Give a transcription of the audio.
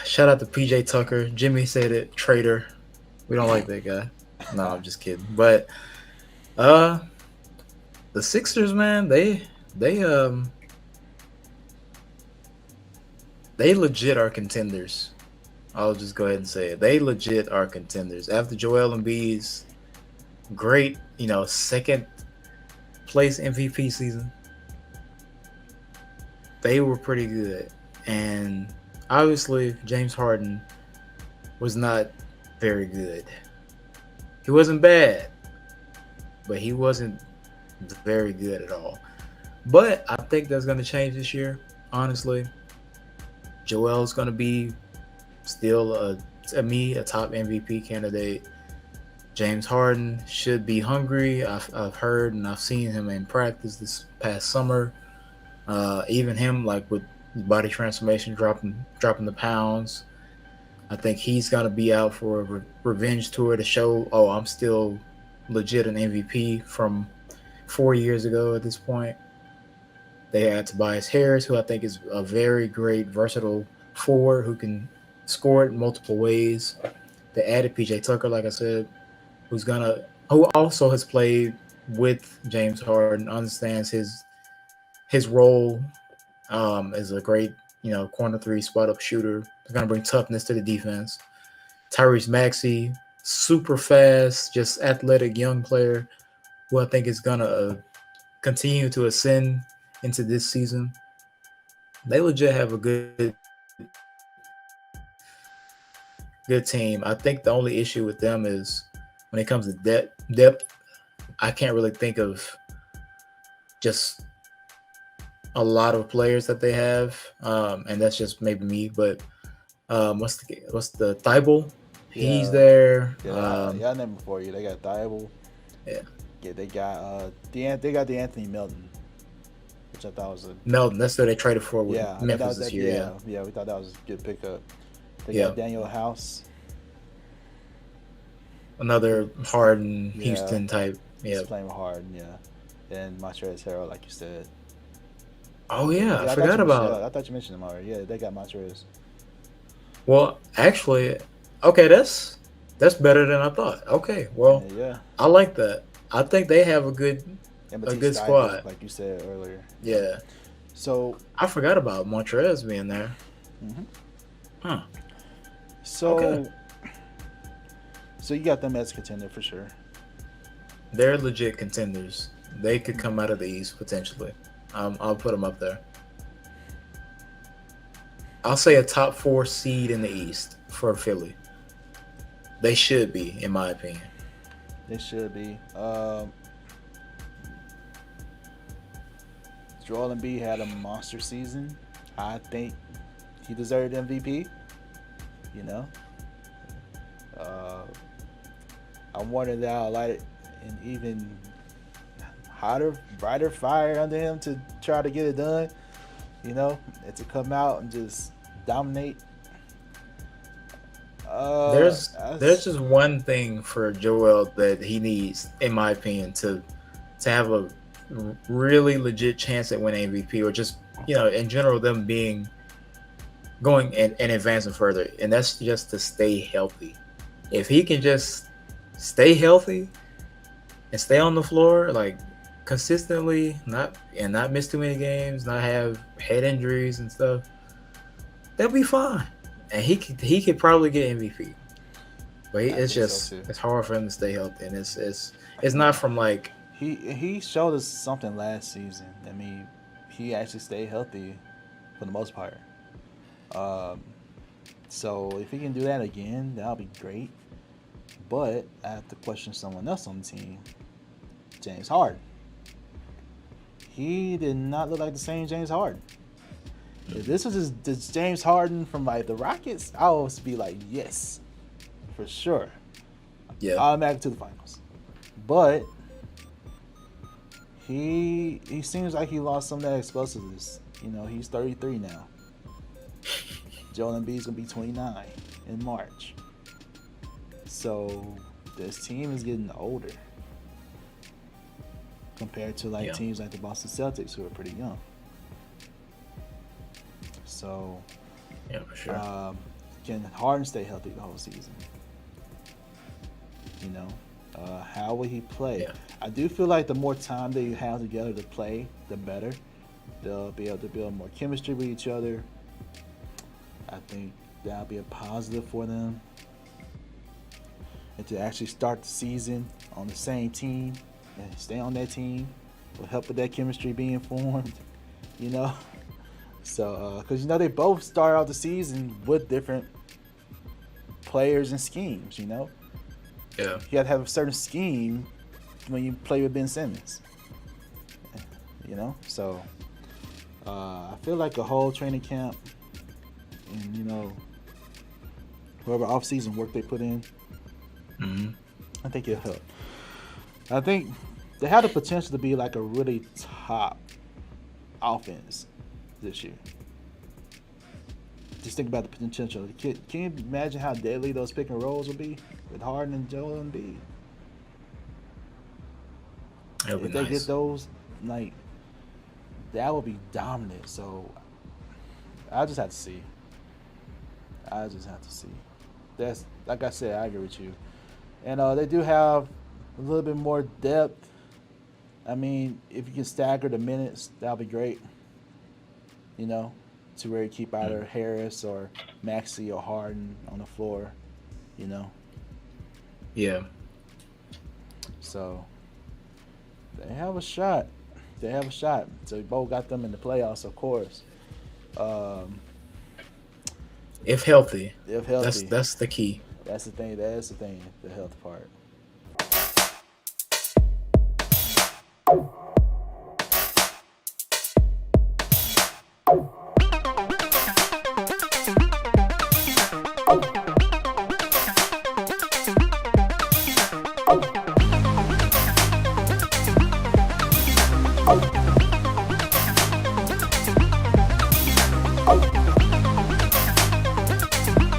Shout out to PJ Tucker. Jimmy said it. Traitor. We don't like that guy. No, I'm just kidding. But uh, the Sixers, man, they um they legit are contenders. I'll just go ahead and say it. They legit are contenders. After Joel Embiid's great, second place MVP season, they were pretty good. And obviously, James Harden was not very good. He wasn't bad, but he wasn't very good at all. But I think that's going to change this year. Honestly, Joel's going to be still a top MVP candidate. James Harden should be hungry. I've heard and I've seen him in practice this past summer. Even him, like with body transformation, dropping the pounds. I think he's gonna be out for a revenge tour to show, oh, I'm still legit an MVP from 4 years ago. At this point, they had Tobias Harris, who I think is a very great, versatile forward who can score it multiple ways. They added PJ Tucker, like I said, who also has played with James Harden, understands his role as a great corner three spot up shooter. They're gonna bring toughness to the defense. Tyrese Maxey, super fast, just athletic young player who I think is gonna continue to ascend into this season. They legit have a good team. I think the only issue with them is when it comes to depth. I can't really think of just a lot of players that they have, and that's just maybe me. But what's the Thibault? He's Yeah, there. yeah. I named before you. They got Thibault. Yeah, Yeah, they got they got the Anthony Melton, which I thought was a Melton. That's who they traded for with yeah. I thought that Memphis was this that. year. Yeah, Yeah, yeah. We thought that was a good pickup. They yeah. got Daniel House. Another Harden, Yeah, Houston type. he's Yeah. playing with Harden. Yeah, and Montrezl Harrell, like you said. Oh yeah, I Yeah, I thought forgot you mentioned. Yeah, about. I thought you mentioned him already. Yeah, they got Montrezl. Well, actually, okay, that's better than I thought. Okay, well, And yeah, I like that. I think they have a good and a Matisse good Thybulle, squad. like you said earlier. Yeah. Yeah, So, I forgot about Montrez being there. hmm Huh. Okay, so, so you got them as a contender for sure. they're legit contenders. They could come out of the East potentially. I'll put them up there. I'll say a top four seed in the East for Philly. They should be, in my opinion. They should be. Joel Embiid had a monster season. I think he deserved MVP. You know, uh, I wanted that I light an even hotter, brighter fire under him to try to get it done. You know, and to come out and just dominate. There's just one thing for Joel that he needs, in my opinion, to have a really legit chance at winning MVP, or just in general them being going and advancing further, and that's just to stay healthy. If he can just stay healthy and stay on the floor like consistently, not miss too many games, not have head injuries and stuff, they'll be fine. And he could probably get MVP. But I it's think so just too. it's hard for him to stay healthy, and it's not from like He showed us something last season. I mean, he actually stayed healthy for the most part. Um, so if he can do that again, that'll be great. But I have to question someone else on the team, James Harden. He did not look like the same James Harden. If this was this James Harden from like the Rockets, I would be like, yes, for sure, yeah. automatic to the finals. But he seems like he lost some of that explosiveness. You know, he's 33 now. Joel Embiid's gonna be 29 in March. So this team is getting older compared to like Yeah. teams like the Boston Celtics who are pretty young. So Yeah, for sure. Can Harden stay healthy the whole season? You know, how will he play? Yeah. I do feel like the more time they have together to play, the better. They'll be able to build more chemistry with each other. I think that'll be a positive for them. And to actually start the season on the same team and stay on that team will help with that chemistry being formed, you know? So, because, you know, they both start out the season with different players and schemes, you know? Yeah. You got to have a certain scheme when you play with Ben Simmons, you know? So, I feel like a whole training camp and, you know, whoever off-season work they put in, I think it'll help. I think they have the potential to be like a really top offense this year. Just think about the potential. Can you imagine how deadly those pick and rolls will be with Harden and Joel Embiid? If they get those, like, that would be dominant. So I just have to see. That's, like I said, I agree with you. And they do have a little bit more depth. I mean, if you can stagger the minutes, that'll be great. You know, to where you keep either Harris or Maxey or Harden on the floor, you know. Yeah. So they have a shot. So we both got them in the playoffs, of course. If healthy. That's the key. That's the thing. The health part.